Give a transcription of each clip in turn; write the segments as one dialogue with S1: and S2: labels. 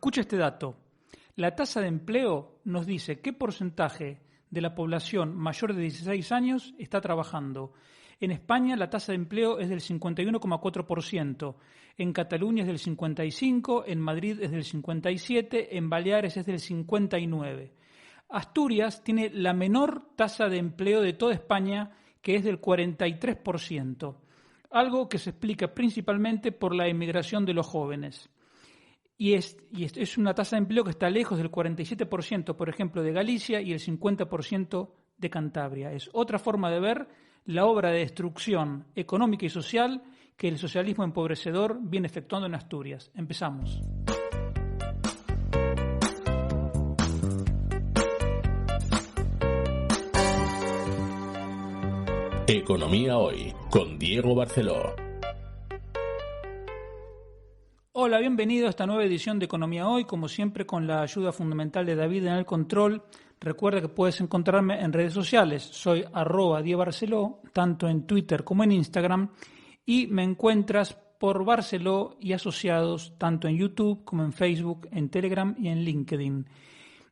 S1: Escucha este dato. La tasa de empleo nos dice qué porcentaje de la población mayor de 16 años está trabajando. En España la tasa de empleo es del 51,4%, en Cataluña es del 55%, en Madrid es del 57%, en Baleares es del 59%. Asturias tiene la menor tasa de empleo de toda España, que es del 43%, algo que se explica principalmente por la emigración de los jóvenes. Y es una tasa de empleo que está lejos del 47%, por ejemplo, de Galicia y el 50% de Cantabria. Es otra forma de ver la obra de destrucción económica y social que el socialismo empobrecedor viene efectuando en Asturias. Empezamos.
S2: Economía Hoy, con Diego Barceló.
S1: Hola, bienvenido a esta nueva edición de Economía Hoy, como siempre con la ayuda fundamental de David en el control. Recuerda que puedes encontrarme en redes sociales, soy @DiegoBarceló, tanto en Twitter como en Instagram, y me encuentras por Barceló y Asociados, tanto en YouTube como en Facebook, en Telegram y en LinkedIn.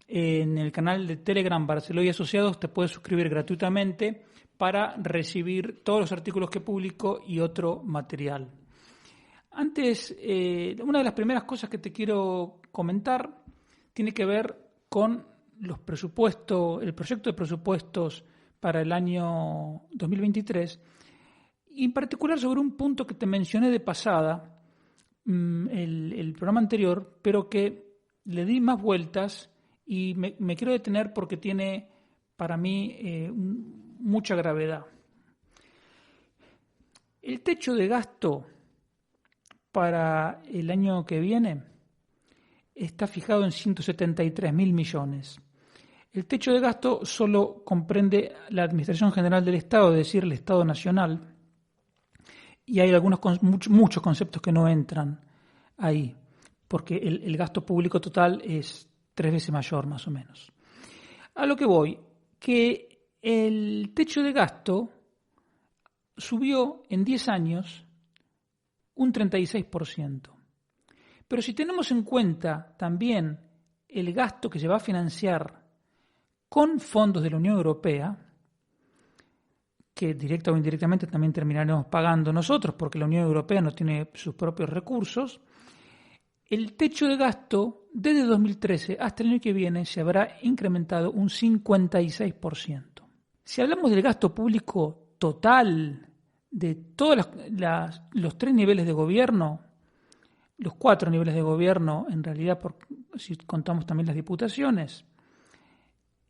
S1: En el canal de Telegram Barceló y Asociados te puedes suscribir gratuitamente para recibir todos los artículos que publico y otro material. Antes, una de las primeras cosas que te quiero comentar tiene que ver con el proyecto de presupuestos para el año 2023, y en particular sobre un punto que te mencioné de pasada, el programa anterior, pero que le di más vueltas y me quiero detener porque tiene para mí mucha gravedad. El techo de gasto para el año que viene está fijado en 173.000 millones. El techo de gasto solo comprende la Administración General del Estado, es decir, el Estado Nacional, y hay muchos conceptos que no entran ahí, porque el gasto público total es 3 veces mayor, más o menos. A lo que voy, que el techo de gasto subió en 10 años un 36%. Pero si tenemos en cuenta también el gasto que se va a financiar con fondos de la Unión Europea, que directa o indirectamente también terminaremos pagando nosotros porque la Unión Europea no tiene sus propios recursos, el techo de gasto desde 2013 hasta el año que viene se habrá incrementado un 56%. Si hablamos del gasto público total de todos los 3 niveles de gobierno, los 4 niveles de gobierno en realidad, si contamos también las diputaciones,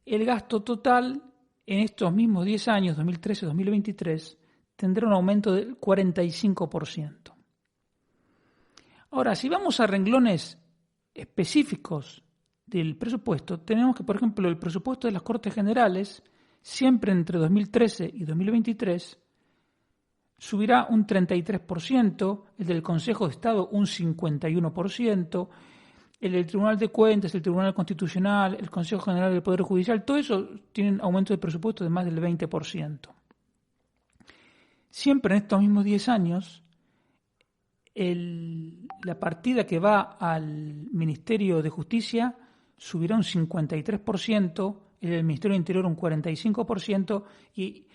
S1: el gasto total en estos mismos 10 años, 2013-2023, tendrá un aumento del 45%. Ahora, si vamos a renglones específicos del presupuesto, tenemos que, por ejemplo, el presupuesto de las Cortes Generales, siempre entre 2013 y 2023, subirá un 33%, el del Consejo de Estado un 51%, el del Tribunal de Cuentas, el Tribunal Constitucional, el Consejo General del Poder Judicial, todo eso tienen aumento de presupuesto de más del 20%. Siempre en estos mismos 10 años, la partida que va al Ministerio de Justicia subirá un 53%, el del Ministerio del Interior un 45%, y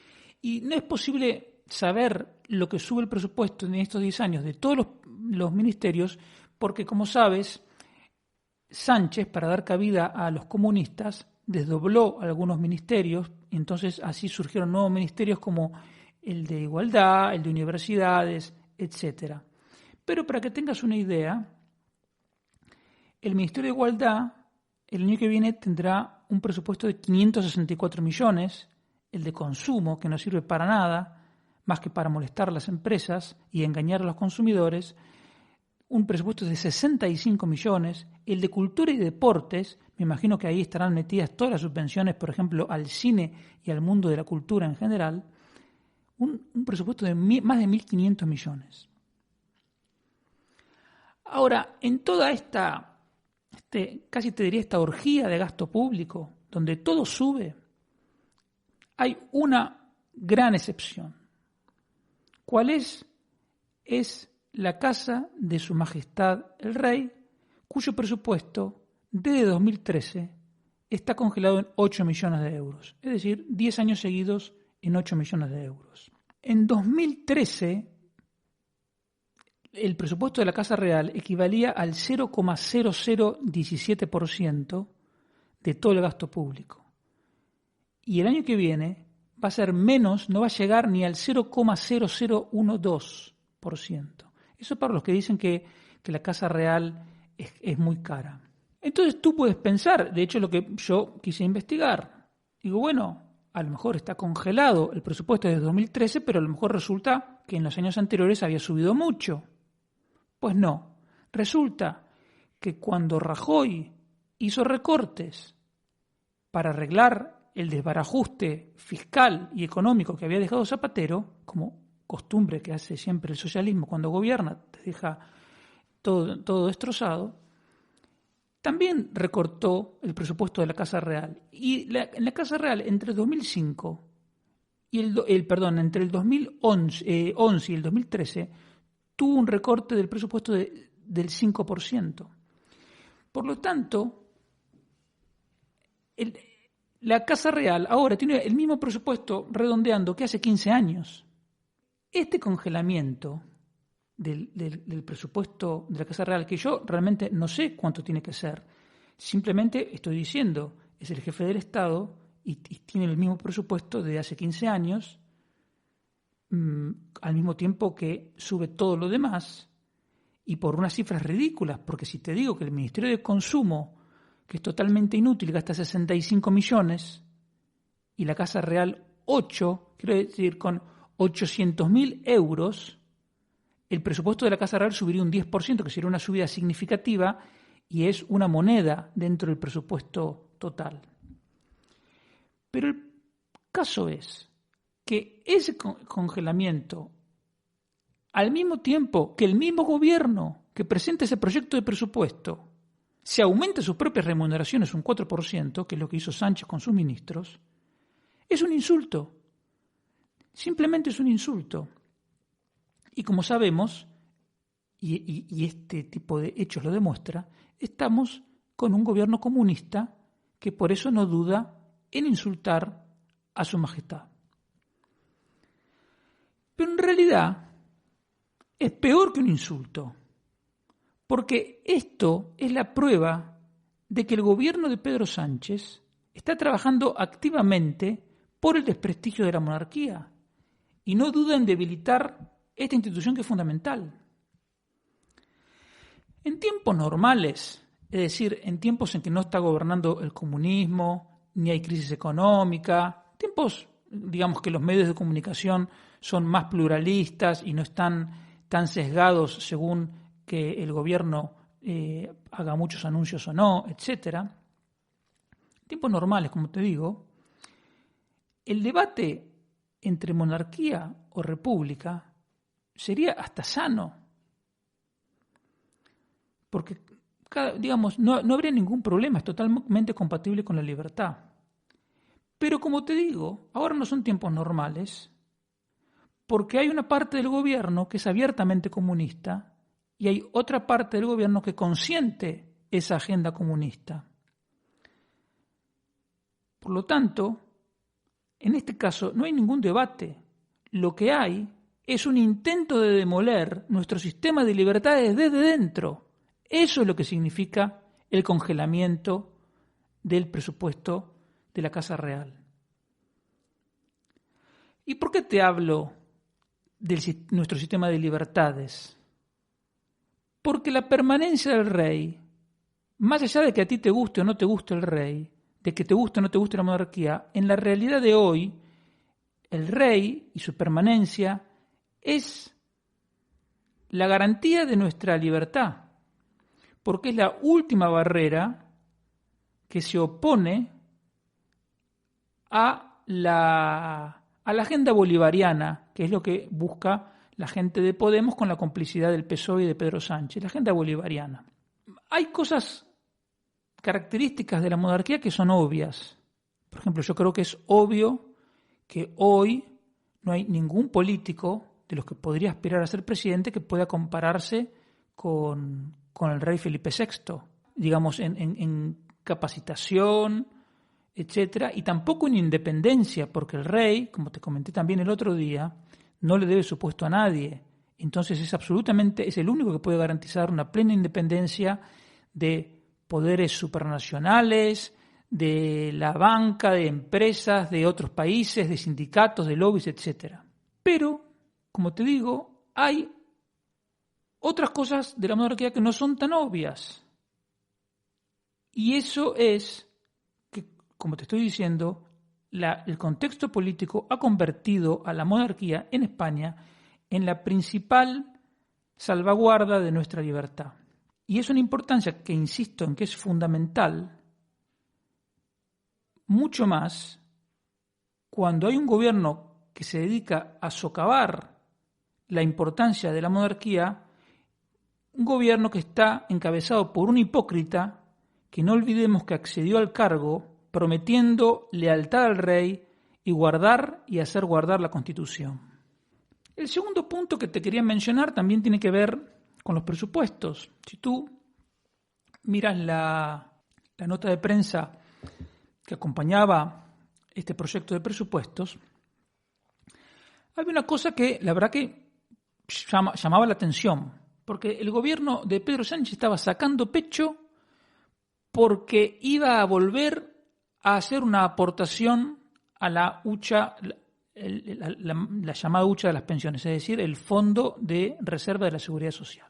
S1: no es posible saber lo que sube el presupuesto en estos 10 años de todos los ministerios, porque, como sabes, Sánchez, para dar cabida a los comunistas, desdobló algunos ministerios, y entonces así surgieron nuevos ministerios como el de Igualdad, el de Universidades, etc. Pero para que tengas una idea, el Ministerio de Igualdad el año que viene tendrá un presupuesto de 564 millones, el de Consumo, que no sirve para nada, más que para molestar a las empresas y engañar a los consumidores, un presupuesto de 65 millones, el de Cultura y Deportes, me imagino que ahí estarán metidas todas las subvenciones, por ejemplo, al cine y al mundo de la cultura en general, un presupuesto de más de 1.500 millones. Ahora, en toda casi te diría esta orgía de gasto público, donde todo sube, hay una gran excepción. ¿Cuál es? Es la casa de Su Majestad el Rey, cuyo presupuesto desde 2013 está congelado en 8 millones de euros, es decir, 10 años seguidos en 8 millones de euros. En 2013, el presupuesto de la Casa Real equivalía al 0,0017% de todo el gasto público. Y el año que viene va a ser menos, no va a llegar ni al 0,0012%. Eso para los que dicen que la Casa Real es muy cara. Entonces tú puedes pensar, de hecho lo que yo quise investigar, digo, bueno, a lo mejor está congelado el presupuesto desde 2013, pero a lo mejor resulta que en los años anteriores había subido mucho. Pues no, resulta que cuando Rajoy hizo recortes para arreglar el desbarajuste fiscal y económico que había dejado Zapatero, como costumbre que hace siempre el socialismo cuando gobierna, te deja todo destrozado, también recortó el presupuesto de la Casa Real. Y en la Casa Real, entre el 2005 y entre el 2011 y el 2013, tuvo un recorte del presupuesto del 5%. Por lo tanto, la Casa Real ahora tiene el mismo presupuesto redondeando que hace 15 años. Este congelamiento del presupuesto de la Casa Real, que yo realmente no sé cuánto tiene que ser, simplemente estoy diciendo, es el jefe del Estado y tiene el mismo presupuesto desde hace 15 años, al mismo tiempo que sube todo lo demás, y por unas cifras ridículas, porque si te digo que el Ministerio de Consumo, que es totalmente inútil, gasta 65 millones, y la Casa Real 8, quiero decir, con 800.000 euros, el presupuesto de la Casa Real subiría un 10%, que sería una subida significativa, y es una moneda dentro del presupuesto total. Pero el caso es que ese congelamiento, al mismo tiempo que el mismo gobierno que presenta ese proyecto de presupuesto se aumenta sus propias remuneraciones un 4%, que es lo que hizo Sánchez con sus ministros, es un insulto. Simplemente es un insulto. Y como sabemos, y este tipo de hechos lo demuestra, estamos con un gobierno comunista que por eso no duda en insultar a su majestad. Pero en realidad es peor que un insulto, porque esto es la prueba de que el gobierno de Pedro Sánchez está trabajando activamente por el desprestigio de la monarquía y no duda en debilitar esta institución que es fundamental. En tiempos normales, es decir, en tiempos en que no está gobernando el comunismo, ni hay crisis económica, tiempos, digamos, que los medios de comunicación son más pluralistas y no están tan sesgados según que el gobierno haga muchos anuncios o no, etc. En tiempos normales, como te digo, el debate entre monarquía o república sería hasta sano, porque, digamos, no habría ningún problema, es totalmente compatible con la libertad. Pero como te digo, ahora no son tiempos normales, porque hay una parte del gobierno que es abiertamente comunista y hay otra parte del gobierno que consiente esa agenda comunista. Por lo tanto, en este caso no hay ningún debate. Lo que hay es un intento de demoler nuestro sistema de libertades desde dentro. Eso es lo que significa el congelamiento del presupuesto de la Casa Real. ¿Y por qué te hablo de nuestro sistema de libertades? Porque la permanencia del rey, más allá de que a ti te guste o no te guste el rey, de que te guste o no te guste la monarquía, en la realidad de hoy, el rey y su permanencia es la garantía de nuestra libertad, porque es la última barrera que se opone a la agenda bolivariana, que es lo que busca la gente de Podemos con la complicidad del PSOE y de Pedro Sánchez, la agenda bolivariana. Hay cosas características de la monarquía que son obvias. Por ejemplo, yo creo que es obvio que hoy no hay ningún político de los que podría aspirar a ser presidente que pueda compararse con con el rey Felipe VI, digamos, en capacitación, etcétera, y tampoco en independencia, porque el rey, como te comenté también el otro día, no le debe su puesto a nadie. Entonces es el único que puede garantizar una plena independencia de poderes supranacionales, de la banca, de empresas, de otros países, de sindicatos, de lobbies, etcétera. Pero, como te digo, hay otras cosas de la monarquía que no son tan obvias. Y eso es que, como te estoy diciendo, el contexto político ha convertido a la monarquía en España en la principal salvaguarda de nuestra libertad. Y es una importancia que insisto en que es fundamental, mucho más cuando hay un gobierno que se dedica a socavar la importancia de la monarquía, un gobierno que está encabezado por un hipócrita que no olvidemos que accedió al cargo prometiendo lealtad al rey y guardar y hacer guardar la Constitución. El segundo punto que te quería mencionar también tiene que ver con los presupuestos. Si tú miras la nota de prensa que acompañaba este proyecto de presupuestos, había una cosa que la verdad que llamaba la atención, porque el gobierno de Pedro Sánchez estaba sacando pecho porque iba a volver a hacer una aportación a la hucha, la llamada hucha de las pensiones, es decir, el Fondo de Reserva de la Seguridad Social.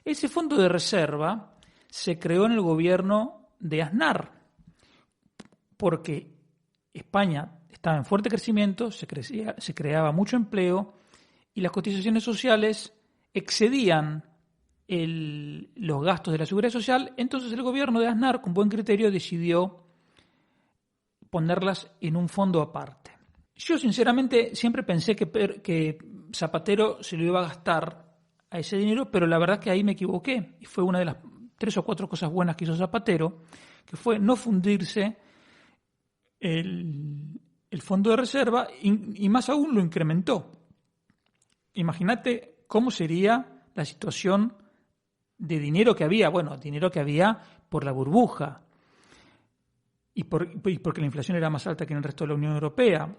S1: Ese fondo de reserva se creó en el gobierno de Aznar, porque España estaba en fuerte crecimiento, se creaba mucho empleo y las cotizaciones sociales excedían los gastos de la seguridad social. Entonces el gobierno de Aznar, con buen criterio, decidió ponerlas en un fondo aparte. Yo sinceramente siempre pensé que Zapatero se lo iba a gastar a ese dinero, pero la verdad que ahí me equivoqué. Y fue una de las 3 o 4 cosas buenas que hizo Zapatero, que fue no fundirse el fondo de reserva y más aún lo incrementó. Imagínate cómo sería la situación de dinero que había, dinero que había por la burbuja y porque la inflación era más alta que en el resto de la Unión Europea.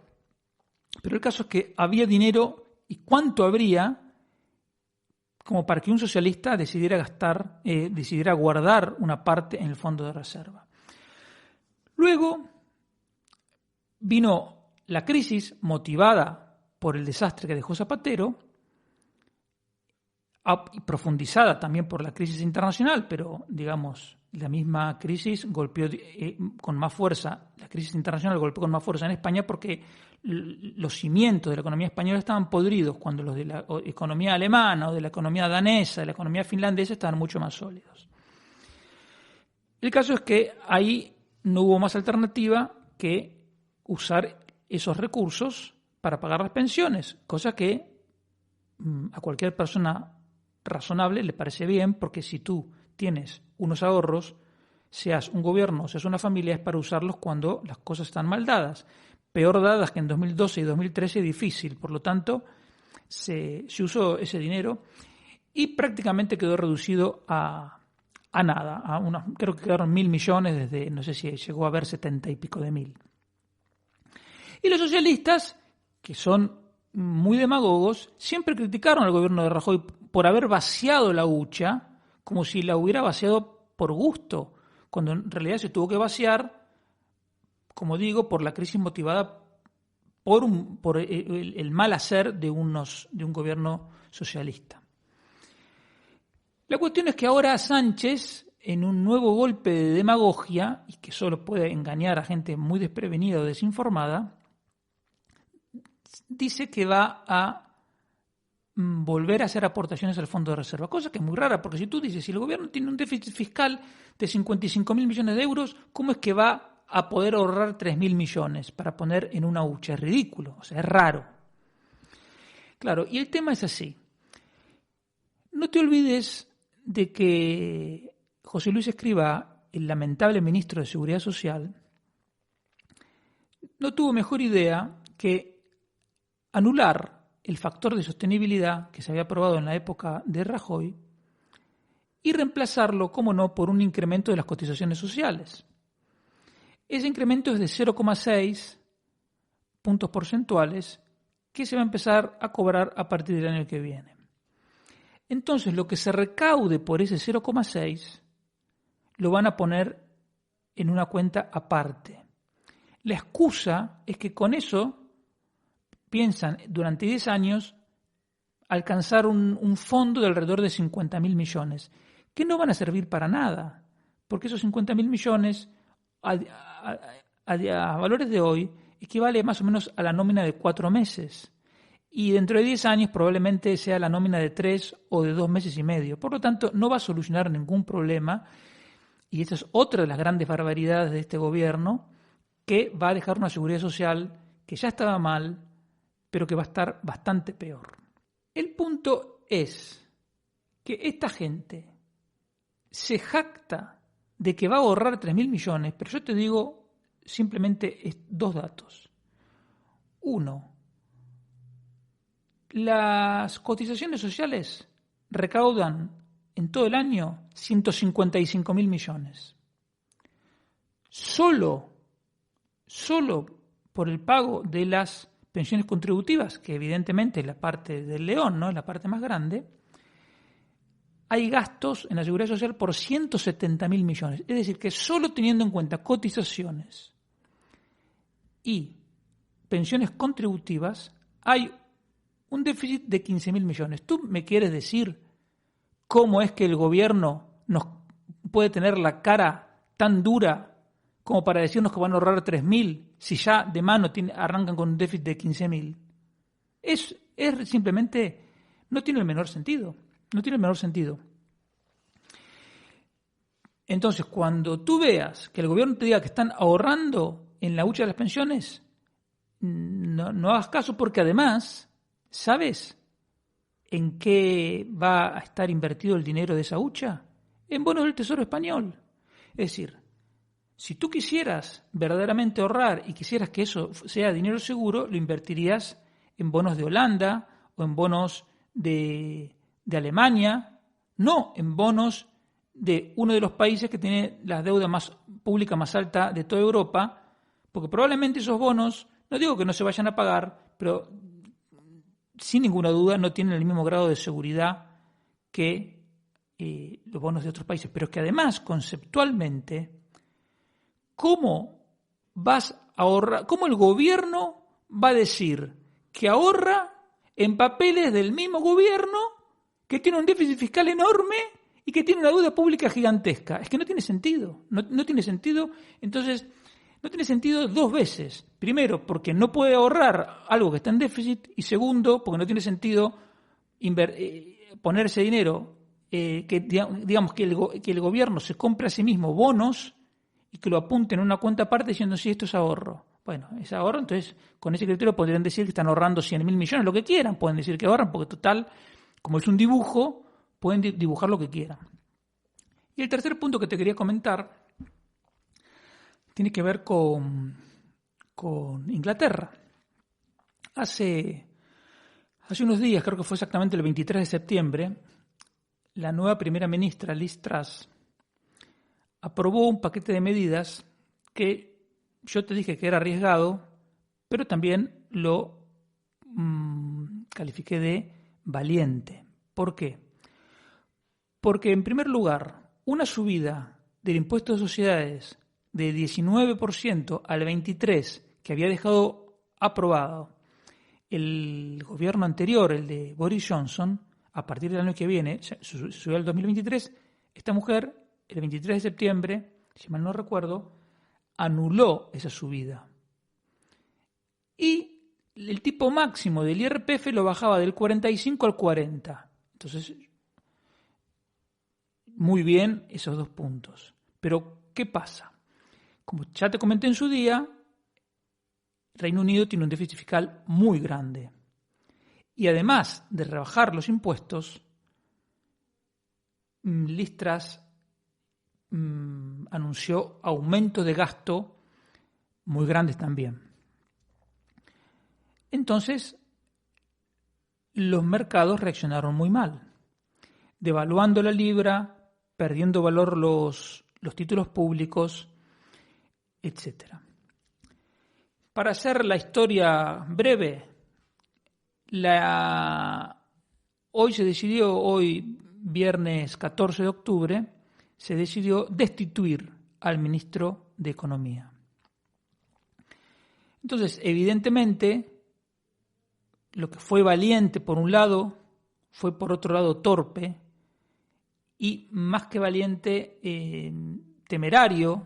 S1: Pero el caso es que había dinero, y cuánto habría como para que un socialista decidiera guardar una parte en el fondo de reserva. Luego vino la crisis motivada por el desastre que dejó Zapatero, profundizada también por la crisis internacional, pero digamos, la misma crisis golpeó con más fuerza, la crisis internacional golpeó con más fuerza en España porque los cimientos de la economía española estaban podridos cuando los de la economía alemana o de la economía danesa, de la economía finlandesa estaban mucho más sólidos. El caso es que ahí no hubo más alternativa que usar esos recursos para pagar las pensiones, cosa que a cualquier persona razonable le parece bien, porque si tú tienes unos ahorros, seas un gobierno o seas una familia, es para usarlos cuando las cosas están mal dadas. Peor dadas que en 2012 y 2013, difícil. Por lo tanto, se usó ese dinero y prácticamente quedó reducido a nada. Creo que quedaron 1.000 millones desde, no sé si llegó a haber 70 y pico de mil. Y los socialistas, que son muy demagogos, siempre criticaron al gobierno de Rajoy por haber vaciado la hucha, como si la hubiera vaciado por gusto, cuando en realidad se tuvo que vaciar, como digo, por la crisis motivada por el mal hacer de un gobierno socialista. La cuestión es que ahora Sánchez, en un nuevo golpe de demagogia, y que solo puede engañar a gente muy desprevenida o desinformada, dice que va a volver a hacer aportaciones al fondo de reserva, cosa que es muy rara, porque si tú dices, si el gobierno tiene un déficit fiscal de 55.000 millones de euros, ¿cómo es que va a poder ahorrar 3.000 millones para poner en una hucha? Es ridículo, o sea, es raro. Claro, y el tema es así. No te olvides de que José Luis Escrivá, el lamentable ministro de Seguridad Social, no tuvo mejor idea que anular el factor de sostenibilidad que se había aprobado en la época de Rajoy y reemplazarlo, como no, por un incremento de las cotizaciones sociales. Ese incremento es de 0,6 puntos porcentuales que se va a empezar a cobrar a partir del año que viene. Entonces, lo que se recaude por ese 0,6 lo van a poner en una cuenta aparte. La excusa es que con eso piensan durante 10 años alcanzar un fondo de alrededor de 50.000 millones, que no van a servir para nada, porque esos 50.000 millones a valores de hoy equivale más o menos a la nómina de 4 meses. Y dentro de 10 años probablemente sea la nómina de 3 o de 2 meses y medio. Por lo tanto, no va a solucionar ningún problema. Y esta es otra de las grandes barbaridades de este gobierno, que va a dejar una seguridad social que ya estaba mal, pero que va a estar bastante peor. El punto es que esta gente se jacta de que va a ahorrar 3.000 millones, pero yo te digo simplemente dos datos. Uno, las cotizaciones sociales recaudan en todo el año 155.000 millones. Solo por el pago de las pensiones contributivas, que evidentemente es la parte del león, ¿no? Es la parte más grande, hay gastos en la seguridad social por 170.000 millones. Es decir, que solo teniendo en cuenta cotizaciones y pensiones contributivas hay un déficit de 15.000 millones. ¿Tú me quieres decir cómo es que el gobierno nos puede tener la cara tan dura como para decirnos que van a ahorrar 3.000 si ya de mano arrancan con un déficit de 15.000? Es simplemente, no tiene el menor sentido. No tiene el menor sentido. Entonces, cuando tú veas que el gobierno te diga que están ahorrando en la hucha de las pensiones, no hagas caso, porque además, ¿sabes en qué va a estar invertido el dinero de esa hucha? En bonos del Tesoro Español. Es decir, si tú quisieras verdaderamente ahorrar y quisieras que eso sea dinero seguro, lo invertirías en bonos de Holanda o en bonos de Alemania, no en bonos de uno de los países que tiene la deuda pública más alta de toda Europa, porque probablemente esos bonos, no digo que no se vayan a pagar, pero sin ninguna duda no tienen el mismo grado de seguridad que los bonos de otros países. Pero es que además, conceptualmente, ¿cómo vas a ahorrar? ¿Cómo el gobierno va a decir que ahorra en papeles del mismo gobierno que tiene un déficit fiscal enorme y que tiene una deuda pública gigantesca? Es que no tiene sentido. No tiene sentido. Entonces, no tiene sentido dos veces. Primero, porque no puede ahorrar algo que está en déficit. Y segundo, porque no tiene sentido poner ese dinero, digamos que el gobierno se compre a sí mismo bonos y que lo apunten en una cuenta aparte diciendo, sí, esto es ahorro. Bueno, es ahorro, entonces con ese criterio podrían decir que están ahorrando 100.000 millones, lo que quieran, pueden decir que ahorran, porque total, como es un dibujo, pueden dibujar lo que quieran. Y el tercer punto que te quería comentar tiene que ver con Inglaterra. Hace unos días, creo que fue exactamente el 23 de septiembre, la nueva primera ministra, Liz Truss, aprobó un paquete de medidas que yo te dije que era arriesgado, pero también lo califiqué de valiente. ¿Por qué? Porque, en primer lugar, una subida del impuesto de sociedades de 19% al 23%, que había dejado aprobado el gobierno anterior, el de Boris Johnson, a partir del año que viene, subió al 2023, esta mujer, el 23 de septiembre, si mal no recuerdo, anuló esa subida. Y el tipo máximo del IRPF lo bajaba del 45 al 40. Entonces, muy bien esos dos puntos. Pero, ¿qué pasa? Como ya te comenté en su día, Reino Unido tiene un déficit fiscal muy grande. Y además de rebajar los impuestos, Liz Truss anunció aumentos de gasto muy grandes también. Entonces, los mercados reaccionaron muy mal, devaluando la libra, perdiendo valor los títulos públicos, etc. Para hacer la historia breve, hoy viernes 14 de octubre, se decidió destituir al ministro de Economía. Entonces, evidentemente, lo que fue valiente por un lado, fue por otro lado torpe, y más que valiente, temerario.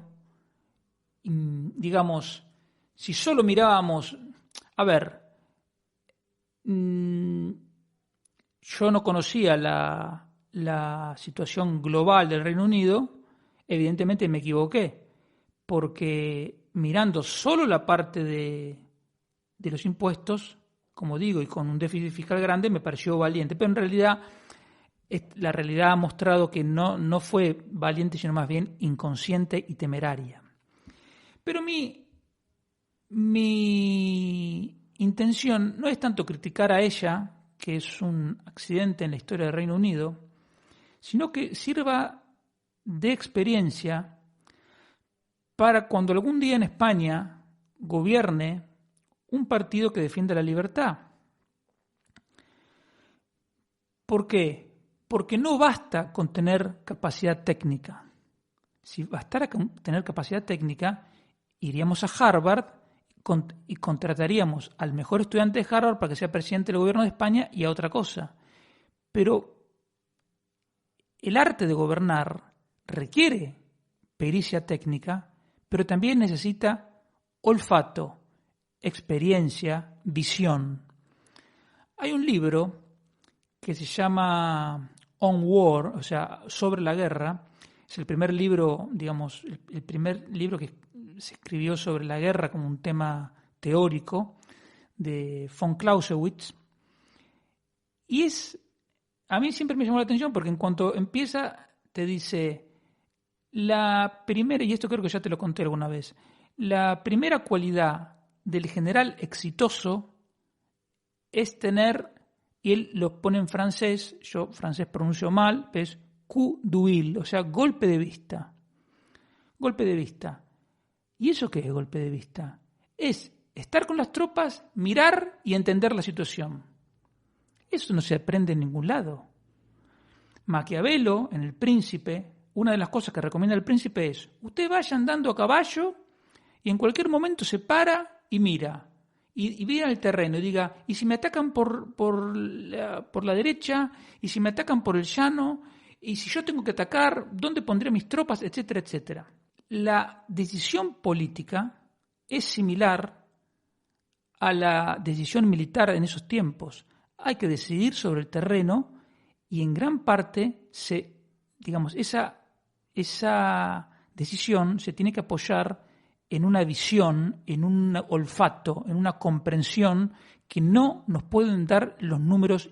S1: Digamos, si solo mirábamos, yo no conocía la situación global del Reino Unido, evidentemente me equivoqué, porque mirando solo la parte de los impuestos, como digo, y con un déficit fiscal grande, me pareció valiente, pero en realidad la realidad ha mostrado que no fue valiente, sino más bien inconsciente y temeraria. Pero mi intención no es tanto criticar a ella, que es un accidente en la historia del Reino Unido, sino que sirva de experiencia para cuando algún día en España gobierne un partido que defiende la libertad. ¿Por qué? Porque no basta con tener capacidad técnica. Si bastara con tener capacidad técnica, iríamos a Harvard y contrataríamos al mejor estudiante de Harvard para que sea presidente del gobierno de España y a otra cosa. Pero el arte de gobernar requiere pericia técnica, pero también necesita olfato, experiencia, visión. Hay un libro que se llama On War, o sea, sobre la guerra. Es el primer libro, digamos, el primer libro que se escribió sobre la guerra como un tema teórico de von Clausewitz. Y a mí siempre me llamó la atención porque en cuanto empieza te dice la primera, y esto creo que ya te lo conté alguna vez, la primera cualidad del general exitoso es tener, y él lo pone en francés, yo francés pronuncio mal, pero es coup d'huile, o sea, golpe de vista. Golpe de vista. ¿Y eso qué es golpe de vista? Es estar con las tropas, mirar y entender la situación. Eso no se aprende en ningún lado. Maquiavelo, en El Príncipe, una de las cosas que recomienda el Príncipe es: usted vaya andando a caballo y en cualquier momento se para y mira. Y mira el terreno y diga, ¿y si me atacan por la derecha? ¿Y si me atacan por el llano? ¿Y si yo tengo que atacar? ¿Dónde pondré mis tropas? Etcétera, etcétera. La decisión política es similar a la decisión militar en esos tiempos. Hay que decidir sobre el terreno y en gran parte esa decisión se tiene que apoyar en una visión, en un olfato, en una comprensión que no nos pueden dar los números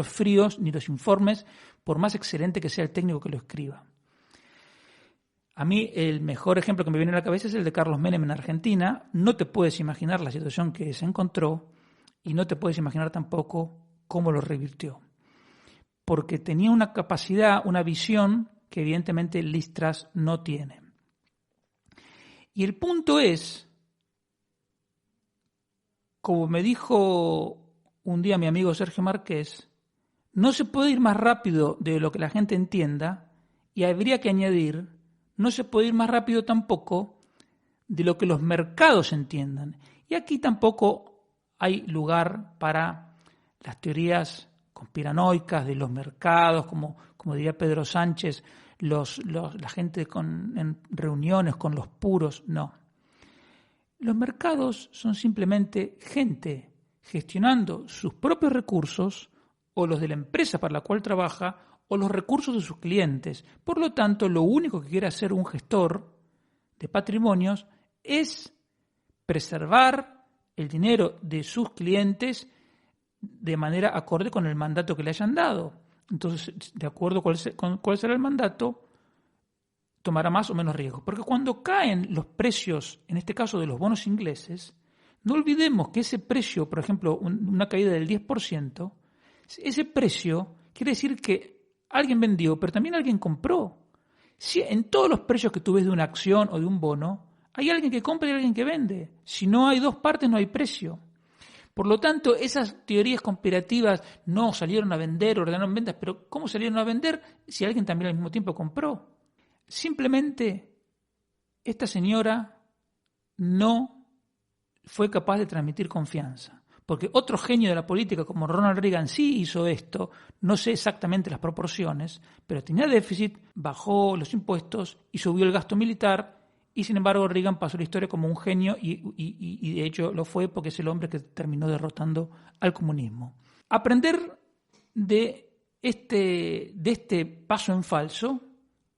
S1: fríos ni los informes, por más excelente que sea el técnico que lo escriba. A mí el mejor ejemplo que me viene a la cabeza es el de Carlos Menem en Argentina. No te puedes imaginar la situación que se encontró y no te puedes imaginar tampoco cómo lo revirtió. Porque tenía una capacidad, una visión que evidentemente Liz Truss no tiene. Y el punto es, como me dijo un día mi amigo Sergio Márquez, no se puede ir más rápido de lo que la gente entienda y habría que añadir, no se puede ir más rápido tampoco de lo que los mercados entiendan. Y aquí tampoco hay lugar para las teorías conspiranoicas de los mercados, como diría Pedro Sánchez, la gente en reuniones con los puros, no. Los mercados son simplemente gente gestionando sus propios recursos o los de la empresa para la cual trabaja o los recursos de sus clientes. Por lo tanto, lo único que quiere hacer un gestor de patrimonios es preservar el dinero de sus clientes de manera acorde con el mandato que le hayan dado. Entonces, de acuerdo con cuál será el mandato, tomará más o menos riesgo. Porque cuando caen los precios, en este caso de los bonos ingleses, no olvidemos que ese precio, por ejemplo, una caída del 10%, ese precio quiere decir que alguien vendió, pero también alguien compró. Si en todos los precios que tú ves de una acción o de un bono, hay alguien que compra y alguien que vende. Si no hay dos partes, no hay precio. Por lo tanto, esas teorías conspirativas no salieron a vender, ordenaron ventas, pero ¿cómo salieron a vender si alguien también al mismo tiempo compró? Simplemente esta señora no fue capaz de transmitir confianza. Porque otro genio de la política como Ronald Reagan sí hizo esto, no sé exactamente las proporciones, pero tenía déficit, bajó los impuestos y subió el gasto militar, y sin embargo Reagan pasó la historia como un genio y de hecho lo fue porque es el hombre que terminó derrotando al comunismo. Aprender de este paso en falso,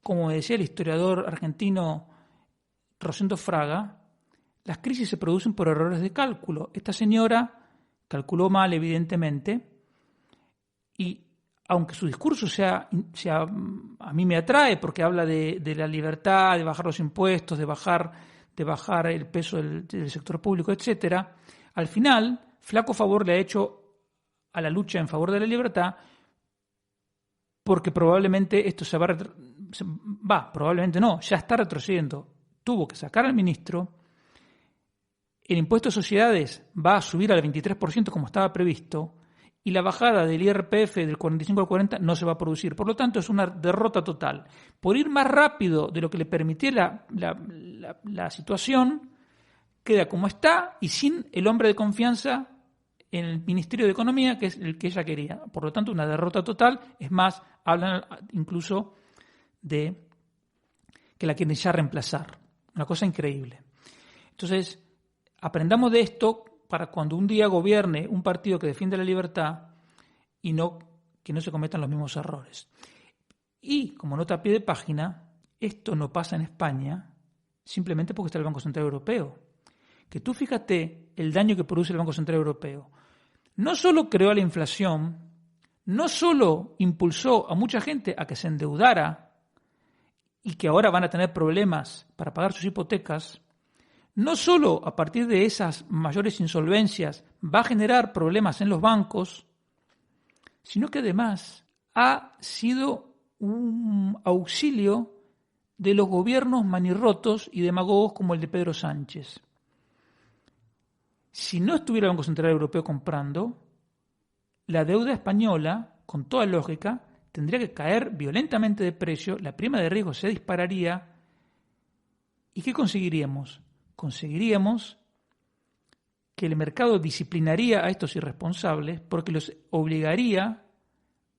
S1: como decía el historiador argentino Rosendo Fraga, las crisis se producen por errores de cálculo. Esta señora calculó mal, evidentemente, y aunque su discurso a mí me atrae porque habla de la libertad, de bajar los impuestos, de bajar el peso del sector público, etcétera, al final, flaco favor le ha hecho a la lucha en favor de la libertad porque probablemente esto probablemente no, ya está retrocediendo. Tuvo que sacar al ministro. El impuesto de sociedades va a subir al 23% como estaba previsto y la bajada del IRPF del 45 al 40 no se va a producir. Por lo tanto, es una derrota total. Por ir más rápido de lo que le permitía la situación, queda como está y sin el hombre de confianza en el Ministerio de Economía, que es el que ella quería. Por lo tanto, una derrota total. Es más, hablan incluso de que la quieren ya reemplazar. Una cosa increíble. Entonces, aprendamos de esto para cuando un día gobierne un partido que defiende la libertad y que no se cometan los mismos errores. Y, como nota a pie de página, esto no pasa en España simplemente porque está el Banco Central Europeo. Que tú fíjate el daño que produce el Banco Central Europeo. No solo creó la inflación, no solo impulsó a mucha gente a que se endeudara y que ahora van a tener problemas para pagar sus hipotecas, no solo a partir de esas mayores insolvencias va a generar problemas en los bancos, sino que además ha sido un auxilio de los gobiernos manirrotos y demagogos como el de Pedro Sánchez. Si no estuviera el Banco Central Europeo comprando, la deuda española, con toda lógica, tendría que caer violentamente de precio, la prima de riesgo se dispararía. ¿Y qué conseguiríamos? Conseguiríamos que el mercado disciplinaría a estos irresponsables porque los obligaría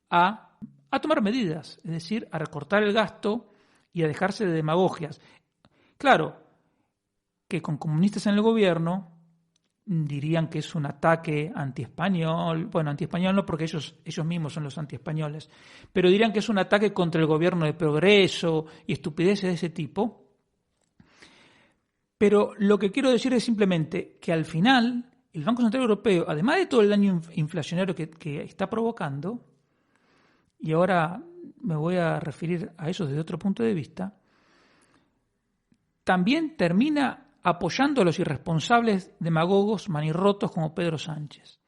S1: a tomar medidas, es decir, a recortar el gasto y a dejarse de demagogias. Claro, que con comunistas en el gobierno dirían que es un ataque antiespañol, bueno, antiespañol no porque ellos mismos son los antiespañoles, pero dirían que es un ataque contra el gobierno de progreso y estupideces de ese tipo. Pero lo que quiero decir es simplemente que al final el Banco Central Europeo, además de todo el daño inflacionario que está provocando, y ahora me voy a referir a eso desde otro punto de vista, también termina apoyando a los irresponsables demagogos manirrotos como Pedro Sánchez.